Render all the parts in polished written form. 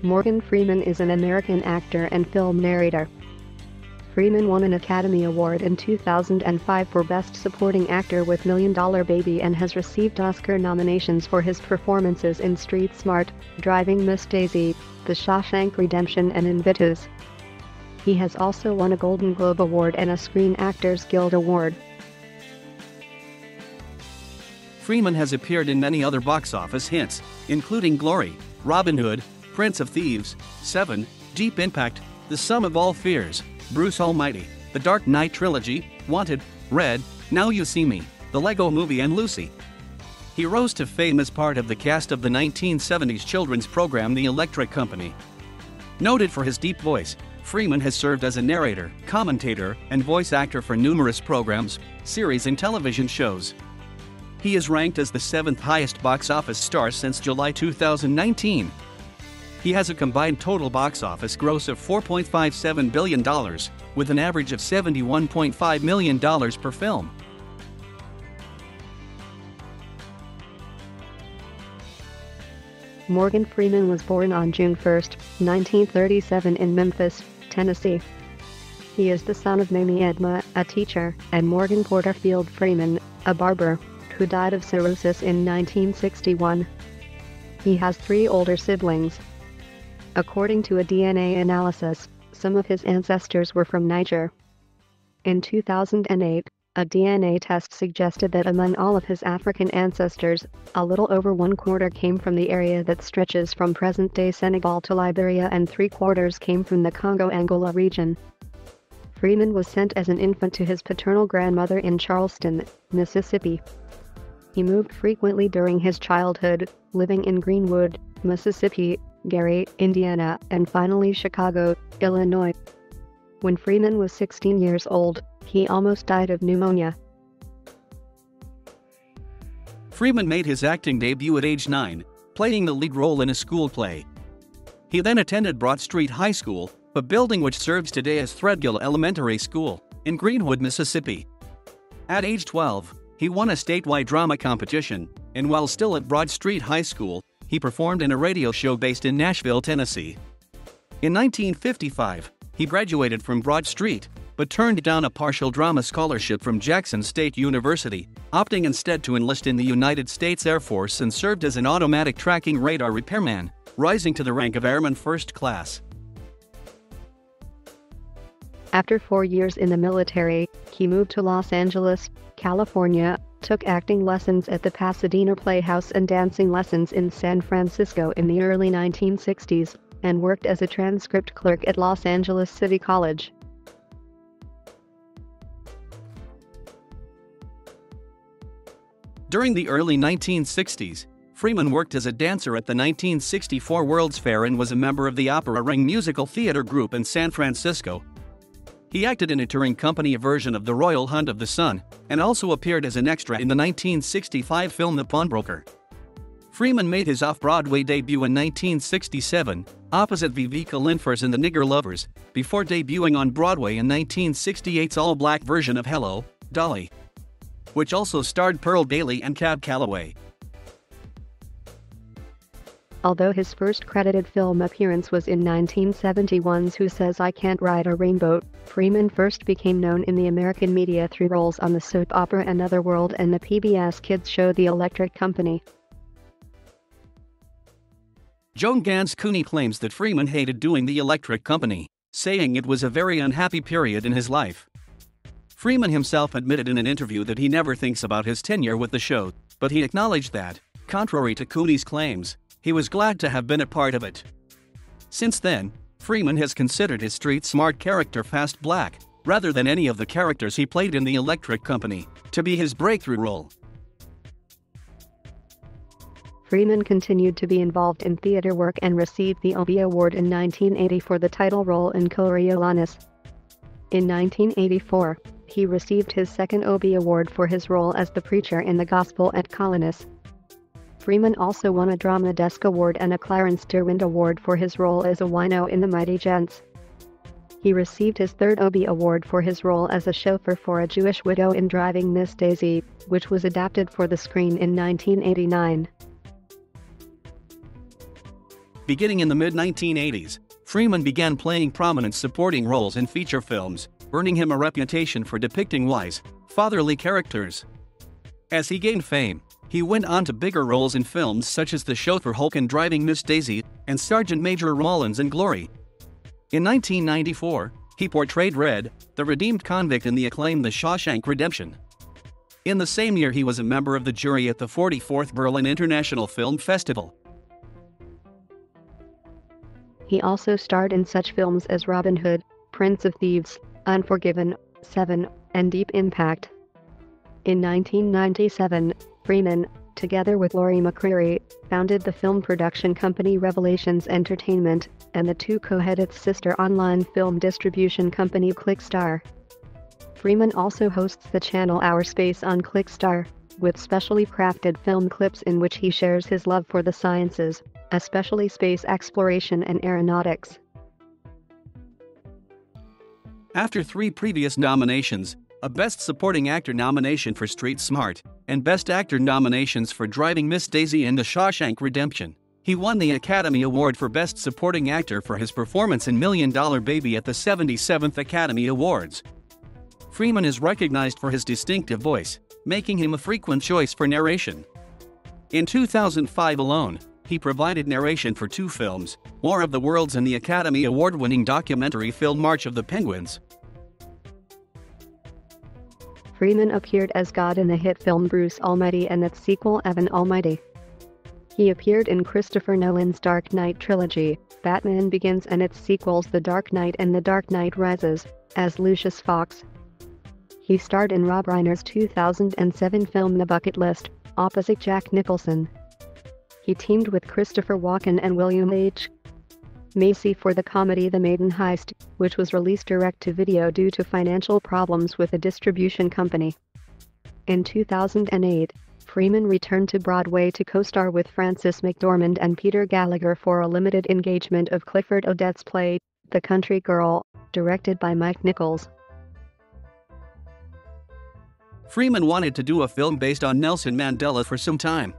Morgan Freeman is an American actor and film narrator. Freeman won an Academy Award in 2005 for Best Supporting Actor with $1 Million Baby and has received Oscar nominations for his performances in Street Smart, Driving Miss Daisy, The Shawshank Redemption and Invictus. He has also won a Golden Globe Award and a Screen Actors Guild Award. Freeman has appeared in many other box office hits, including Glory, Robin Hood, Prince of Thieves, Seven, Deep Impact, The Sum of All Fears, Bruce Almighty, The Dark Knight Trilogy, Wanted, Red, Now You See Me, The Lego Movie and Lucy. He rose to fame as part of the cast of the 1970s children's program The Electric Company. Noted for his deep voice, Freeman has served as a narrator, commentator, and voice actor for numerous programs, series and television shows. He is ranked as the 7th highest box office star since July 2019. He has a combined total box office gross of $4.57 billion, with an average of $71.5 million per film. Morgan Freeman was born on June 1, 1937 in Memphis, Tennessee. He is the son of Mamie Edma, a teacher, and Morgan Porterfield Freeman, a barber, who died of cirrhosis in 1961. He has 3 older siblings. According to a DNA analysis, some of his ancestors were from Niger. In 2008, a DNA test suggested that among all of his African ancestors, a little over 1/4 came from the area that stretches from present-day Senegal to Liberia and 3/4 came from the Congo-Angola region. Freeman was sent as an infant to his paternal grandmother in Charleston, Mississippi. He moved frequently during his childhood, living in Greenwood, Mississippi, Gary, Indiana, and finally Chicago, Illinois. When Freeman was 16 years old, he almost died of pneumonia. Freeman made his acting debut at age 9, playing the lead role in a school play. He then attended Broad Street High School, a building which serves today as Threadgill Elementary School, in Greenwood, Mississippi. At age 12, he won a statewide drama competition, and while still at Broad Street High School, he performed in a radio show based in Nashville, Tennessee. In 1955, he graduated from Broad Street, but turned down a partial drama scholarship from Jackson State University, opting instead to enlist in the United States Air Force and served as an automatic tracking radar repairman, rising to the rank of Airman First Class. After 4 years in the military, he moved to Los Angeles, California, took acting lessons at the Pasadena Playhouse and dancing lessons in San Francisco in the early 1960s, and worked as a transcript clerk at Los Angeles City College. During the early 1960s, Freeman worked as a dancer at the 1964 World's Fair and was a member of the Opera Ring musical theater group in San Francisco. He acted in a touring company version of The Royal Hunt of the Sun, and also appeared as an extra in the 1965 film The Pawnbroker. Freeman made his off-Broadway debut in 1967, opposite Vivica Lindfors in The Nigger Lovers, before debuting on Broadway in 1968's all-black version of Hello, Dolly, which also starred Pearl Bailey and Cab Calloway. Although his first credited film appearance was in 1971's Who Says I Can't Ride a Rainboat, Freeman first became known in the American media through roles on the soap opera Another World and the PBS kids show The Electric Company. Joan Gans Cooney claims that Freeman hated doing The Electric Company, saying it was a very unhappy period in his life. Freeman himself admitted in an interview that he never thinks about his tenure with the show, but he acknowledged that, contrary to Cooney's claims, he was glad to have been a part of it. Since then, Freeman has considered his street-smart character Fast Black, rather than any of the characters he played in The Electric Company, to be his breakthrough role. Freeman continued to be involved in theater work and received the Obie Award in 1980 for the title role in Coriolanus. In 1984, he received his second Obie Award for his role as the preacher in the Gospel at Colonus. Freeman also won a Drama Desk Award and a Clarence Derwent Award for his role as a wino in The Mighty Gents. He received his third Obie Award for his role as a chauffeur for a Jewish widow in Driving Miss Daisy, which was adapted for the screen in 1989. Beginning in the mid-1980s, Freeman began playing prominent supporting roles in feature films, earning him a reputation for depicting wise, fatherly characters. As he gained fame, he went on to bigger roles in films such as The Chauffeur Hulk and Driving Miss Daisy, and Sergeant Major Rawlins in Glory. In 1994, he portrayed Red, the redeemed convict in the acclaimed The Shawshank Redemption. In the same year, he was a member of the jury at the 44th Berlin International Film Festival. He also starred in such films as Robin Hood, Prince of Thieves, Unforgiven, Seven, and Deep Impact. In 1997, Freeman, together with Laurie McCreary, founded the film production company Revelations Entertainment, and the two co-headed its sister online film distribution company Clickstar. Freeman also hosts the channel Our Space on Clickstar, with specially crafted film clips in which he shares his love for the sciences, especially space exploration and aeronautics. After 3 previous nominations, a Best Supporting Actor nomination for Street Smart, and Best Actor nominations for Driving Miss Daisy and The Shawshank Redemption, he won the Academy Award for Best Supporting Actor for his performance in $1 Million Baby at the 77th Academy Awards. Freeman is recognized for his distinctive voice, making him a frequent choice for narration. In 2005 alone, he provided narration for 2 films, War of the Worlds and the Academy Award-winning documentary film March of the Penguins. Freeman appeared as God in the hit film Bruce Almighty and its sequel Evan Almighty. He appeared in Christopher Nolan's Dark Knight trilogy, Batman Begins, and its sequels The Dark Knight and The Dark Knight Rises, as Lucius Fox. He starred in Rob Reiner's 2007 film The Bucket List, opposite Jack Nicholson. He teamed with Christopher Walken and William H. Macy for the comedy The Maiden Heist, which was released direct-to-video due to financial problems with a distribution company. In 2008, Freeman returned to Broadway to co-star with Frances McDormand and Peter Gallagher for a limited engagement of Clifford Odets' play, The Country Girl, directed by Mike Nichols. Freeman wanted to do a film based on Nelson Mandela for some time.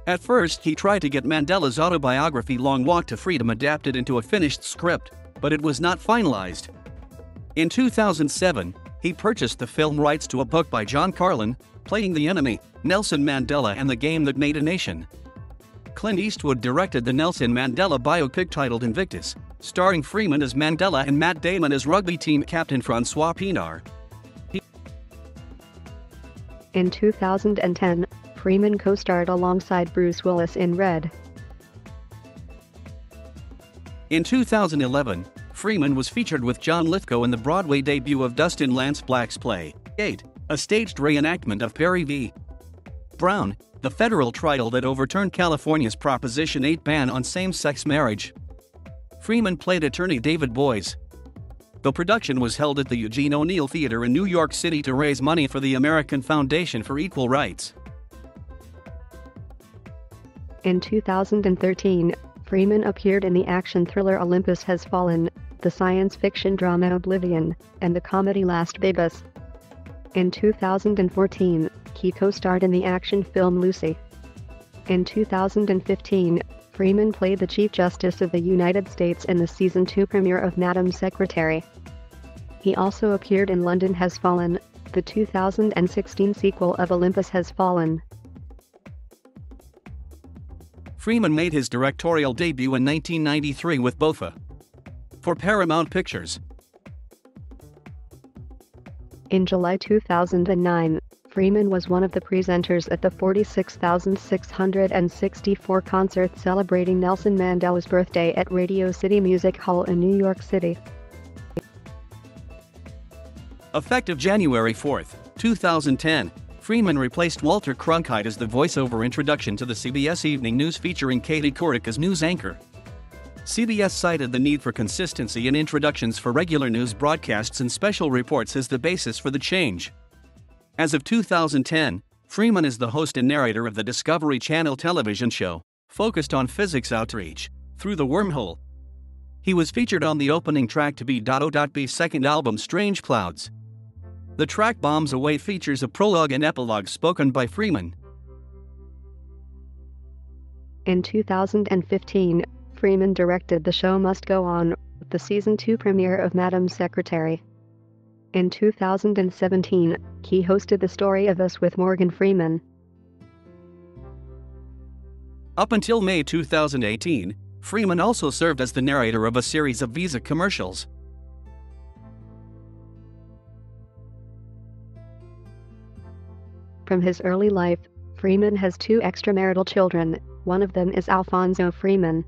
At first, he tried to get Mandela's autobiography Long Walk to Freedom adapted into a finished script, but it was not finalized. In 2007, he purchased the film rights to a book by John Carlin, Playing the Enemy, Nelson Mandela and the Game That Made a Nation. Clint Eastwood directed the Nelson Mandela biopic titled Invictus, starring Freeman as Mandela and Matt Damon as rugby team captain Francois Pienaar. In 2010, Freeman co-starred alongside Bruce Willis in Red. In 2011, Freeman was featured with John Lithgow in the Broadway debut of Dustin Lance Black's play, 8, a staged reenactment of Perry v. Brown, the federal trial that overturned California's Proposition 8 ban on same-sex marriage. Freeman played attorney David Boies. The production was held at the Eugene O'Neill Theater in New York City to raise money for the American Foundation for Equal Rights. In 2013, Freeman appeared in the action thriller Olympus Has Fallen, the science fiction drama Oblivion, and the comedy Last Babus. In 2014, he co-starred in the action film Lucy. In 2015, Freeman played the Chief Justice of the United States in the Season 2 premiere of Madam Secretary. He also appeared in London Has Fallen, the 2016 sequel of Olympus Has Fallen. Freeman made his directorial debut in 1993 with Bofa for Paramount Pictures. In July 2009, Freeman was one of the presenters at the 46,664 concert celebrating Nelson Mandela's birthday at Radio City Music Hall in New York City. Effective January 4, 2010, Freeman replaced Walter Cronkite as the voiceover introduction to the CBS Evening News featuring Katie Couric as news anchor. CBS cited the need for consistency in introductions for regular news broadcasts and special reports as the basis for the change. As of 2010, Freeman is the host and narrator of the Discovery Channel television show, focused on physics outreach, Through the Wormhole. He was featured on the opening track to B.O.B's second album Strange Clouds. The track Bombs Away features a prologue and epilogue spoken by Freeman. In 2015, Freeman directed The Show Must Go On, the season 2 premiere of Madam Secretary. In 2017, he hosted The Story of Us with Morgan Freeman. Up until May 2018, Freeman also served as the narrator of a series of Visa commercials. From his early life, Freeman has 2 extramarital children. One of them is Alfonso Freeman.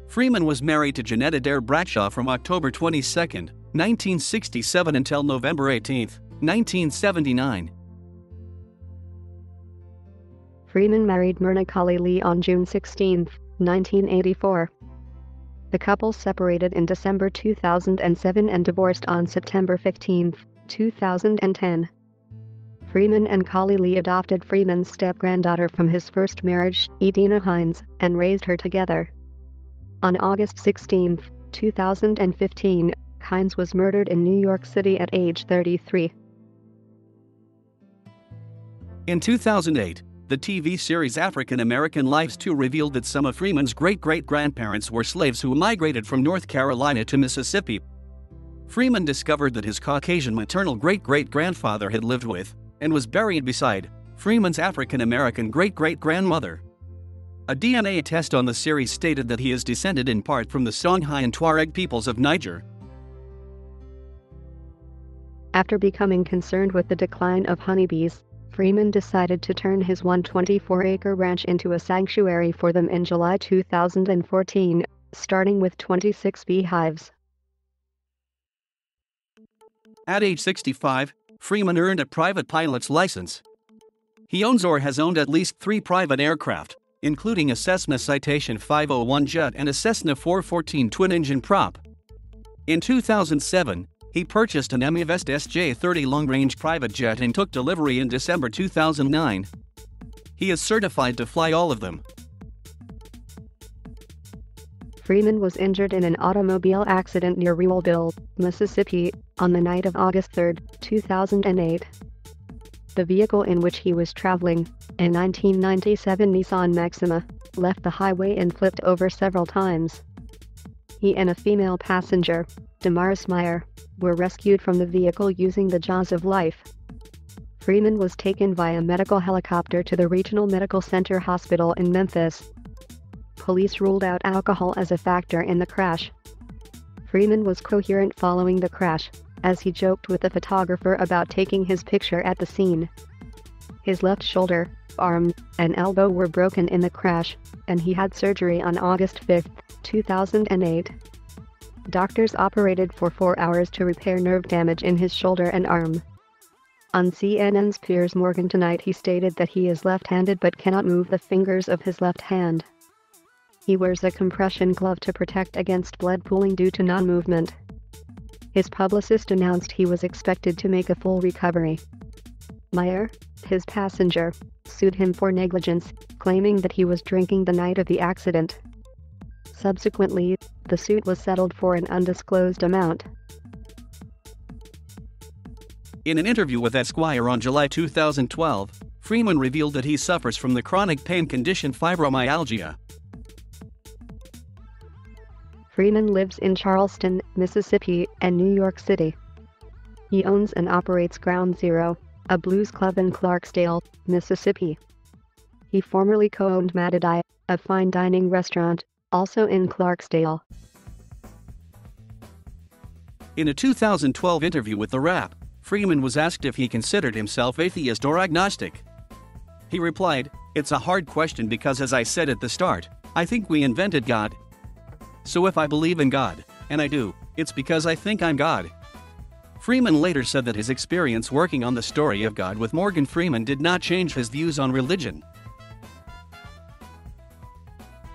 Freeman was married to Janetta Dare Bradshaw from October 22, 1967 until November 18, 1979. Freeman married Myrna Colley Lee on June 16, 1984. The couple separated in December 2007 and divorced on September 15, 2010. Freeman and Colley Lee adopted Freeman's step-granddaughter from his first marriage, Edina Hines, and raised her together. On August 16, 2015, Hines was murdered in New York City at age 33. In 2008, the TV series African American Lives 2 revealed that some of Freeman's great-great-grandparents were slaves who migrated from North Carolina to Mississippi. Freeman discovered that his Caucasian maternal great-great-grandfather had lived with, and was buried beside, Freeman's African American great-great-grandmother. A DNA test on the series stated that he is descended in part from the Songhai and Tuareg peoples of Niger. After becoming concerned with the decline of honeybees, Freeman decided to turn his 124-acre ranch into a sanctuary for them in July 2014, starting with 26 beehives. At age 65, Freeman earned a private pilot's license. He owns or has owned at least 3 private aircraft, including a Cessna Citation 501 jet and a Cessna 414 twin-engine prop. In 2007, he purchased an Emivest SJ-30 long-range private jet and took delivery in December 2009. He is certified to fly all of them. Freeman was injured in an automobile accident near Rewellville, Mississippi, on the night of August 3, 2008. The vehicle in which he was traveling, a 1997 Nissan Maxima, left the highway and flipped over several times. He and a female passenger, Damaris Meyer, were rescued from the vehicle using the jaws of life. Freeman was taken via medical helicopter to the Regional Medical Center Hospital in Memphis. Police ruled out alcohol as a factor in the crash. Freeman was coherent following the crash, as he joked with the photographer about taking his picture at the scene. His left shoulder, arm, and elbow were broken in the crash, and he had surgery on August 5, 2008. Doctors operated for 4 hours to repair nerve damage in his shoulder and arm. On CNN's Piers Morgan Tonight, he stated that he is left-handed but cannot move the fingers of his left hand. He wears a compression glove to protect against blood pooling due to non-movement. His publicist announced he was expected to make a full recovery. Meyer, his passenger, sued him for negligence, claiming that he was drinking the night of the accident. Subsequently, the suit was settled for an undisclosed amount. In an interview with Esquire on July 2012, Freeman revealed that he suffers from the chronic pain condition fibromyalgia. Freeman lives in Charleston, Mississippi, and New York City. He owns and operates Ground Zero, a blues club in Clarksdale, Mississippi. He formerly co-owned Matadai, a fine dining restaurant, also in Clarksdale. In a 2012 interview with The Wrap, Freeman was asked if he considered himself atheist or agnostic. He replied, "It's a hard question because, as I said at the start, I think we invented God. So if I believe in God, and I do, it's because I think I'm God." Freeman later said that his experience working on The Story of God with Morgan Freeman did not change his views on religion.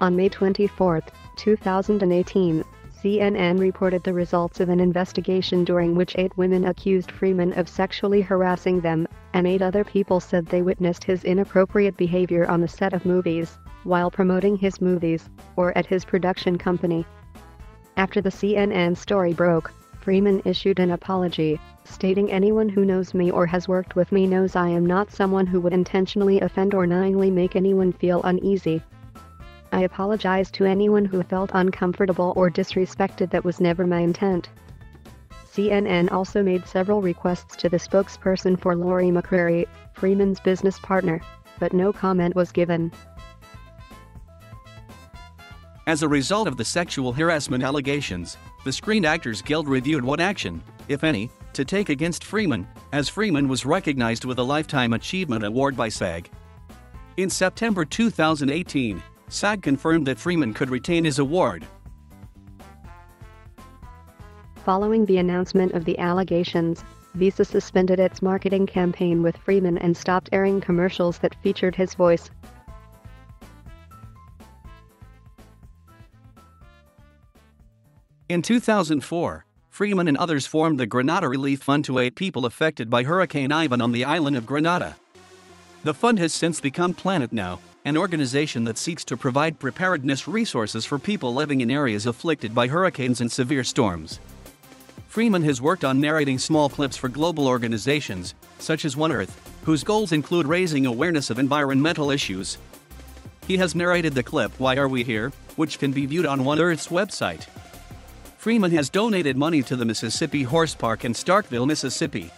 On May 24, 2018, CNN reported the results of an investigation during which 8 women accused Freeman of sexually harassing them, and 8 other people said they witnessed his inappropriate behavior on the set of movies, while promoting his movies, or at his production company. After the CNN story broke, Freeman issued an apology, stating, "Anyone who knows me or has worked with me knows I am not someone who would intentionally offend or knowingly make anyone feel uneasy." I apologize to anyone who felt uncomfortable or disrespected. That was never my intent. CNN also made several requests to the spokesperson for Lori McCreary, Freeman's business partner, but no comment was given. As a result of the sexual harassment allegations, the Screen Actors Guild reviewed what action, if any, to take against Freeman, as Freeman was recognized with a Lifetime Achievement Award by SAG. In September 2018, SAG confirmed that Freeman could retain his award. Following the announcement of the allegations, Visa suspended its marketing campaign with Freeman and stopped airing commercials that featured his voice. In 2004, Freeman and others formed the Grenada Relief Fund to aid people affected by Hurricane Ivan on the island of Grenada. The fund has since become Planet Now, an organization that seeks to provide preparedness resources for people living in areas afflicted by hurricanes and severe storms. Freeman has worked on narrating small clips for global organizations, such as One Earth, whose goals include raising awareness of environmental issues. He has narrated the clip Why Are We Here?, which can be viewed on One Earth's website. Freeman has donated money to the Mississippi Horse Park in Starkville, Mississippi.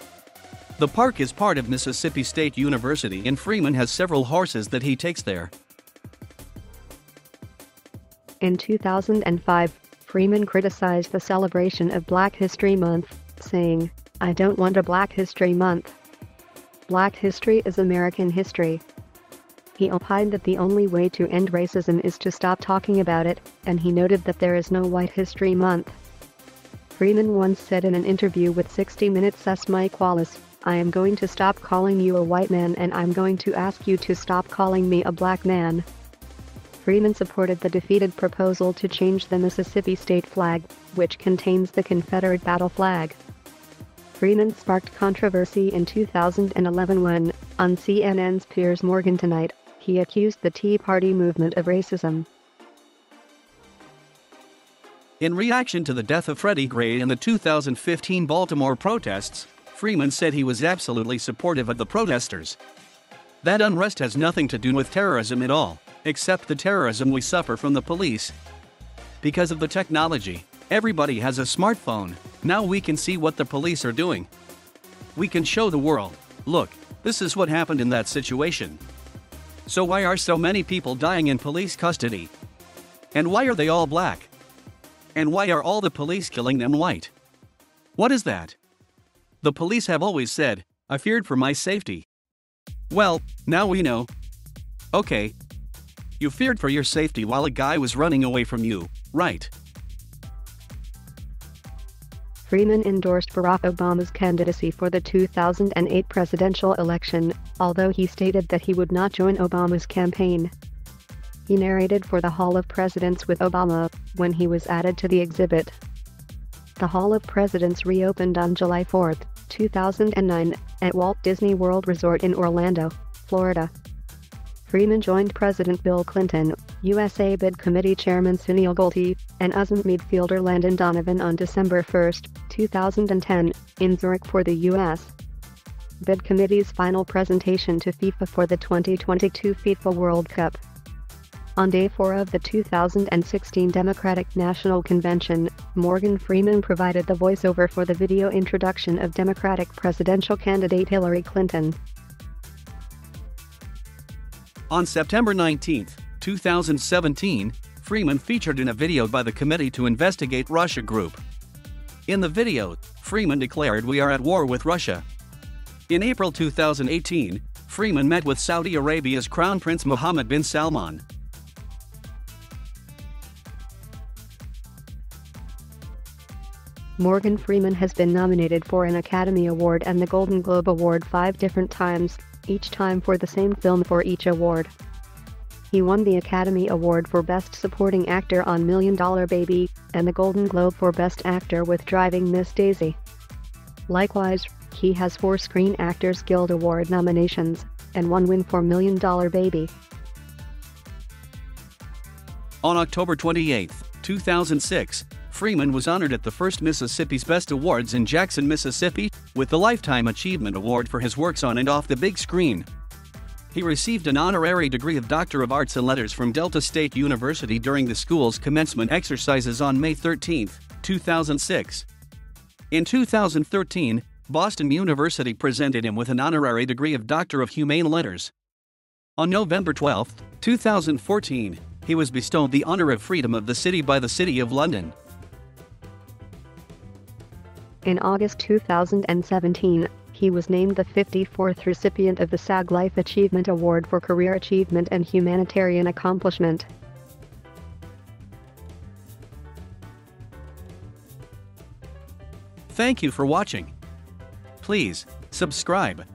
The park is part of Mississippi State University, and Freeman has several horses that he takes there. In 2005, Freeman criticized the celebration of Black History Month, saying, "I don't want a Black History Month. Black history is American history." He opined that the only way to end racism is to stop talking about it, and he noted that there is no White History Month. Freeman once said in an interview with 60 Minutes' Mike Wallace, "I am going to stop calling you a white man, and I'm going to ask you to stop calling me a black man." Freeman supported the defeated proposal to change the Mississippi state flag, which contains the Confederate battle flag. Freeman sparked controversy in 2011 when, on CNN's Piers Morgan Tonight, he accused the Tea Party movement of racism. In reaction to the death of Freddie Gray in the 2015 Baltimore protests, Freeman said he was absolutely supportive of the protesters. "That unrest has nothing to do with terrorism at all, except the terrorism we suffer from the police. Because of the technology, everybody has a smartphone. Now we can see what the police are doing. We can show the world, look, this is what happened in that situation. So why are so many people dying in police custody? And why are they all black? And why are all the police killing them white? What is that? The police have always said, I feared for my safety. Well, now we know. Okay. You feared for your safety while a guy was running away from you, right?" Freeman endorsed Barack Obama's candidacy for the 2008 presidential election, although he stated that he would not join Obama's campaign. He narrated for the Hall of Presidents with Obama when he was added to the exhibit. The Hall of Presidents reopened on July 4, 2009, at Walt Disney World Resort in Orlando, Florida. Freeman joined President Bill Clinton, USA Bid Committee Chairman Sunil Gulti, and USM midfielder Landon Donovan on December 1, 2010, in Zurich for the U.S. Bid Committee's final presentation to FIFA for the 2022 FIFA World Cup. On Day 4 of the 2016 Democratic National Convention, Morgan Freeman provided the voiceover for the video introduction of Democratic presidential candidate Hillary Clinton. On September 19, 2017, Freeman featured in a video by the Committee to Investigate Russia Group. In the video, Freeman declared, "We are at war with Russia." In April 2018, Freeman met with Saudi Arabia's Crown Prince Mohammed bin Salman. Morgan Freeman has been nominated for an Academy Award and the Golden Globe Award 5 different times, each time for the same film for each award. He won the Academy Award for Best Supporting Actor on $1 Million Baby, and the Golden Globe for Best Actor with Driving Miss Daisy. Likewise, he has 4 Screen Actors Guild Award nominations, and 1 win for $1 Million Baby. On October 28, 2006, Freeman was honored at the first Mississippi's Best Awards in Jackson, Mississippi, with the Lifetime Achievement Award for his works on and off the big screen. He received an honorary degree of Doctor of Arts and Letters from Delta State University during the school's commencement exercises on May 13, 2006. In 2013, Boston University presented him with an honorary degree of Doctor of Humane Letters. On November 12, 2014, he was bestowed the Honor of Freedom of the City by the City of London. In August 2017, he was named the 54th recipient of the SAG Life Achievement Award for Career Achievement and Humanitarian Accomplishment. Thank you for watching. Please subscribe.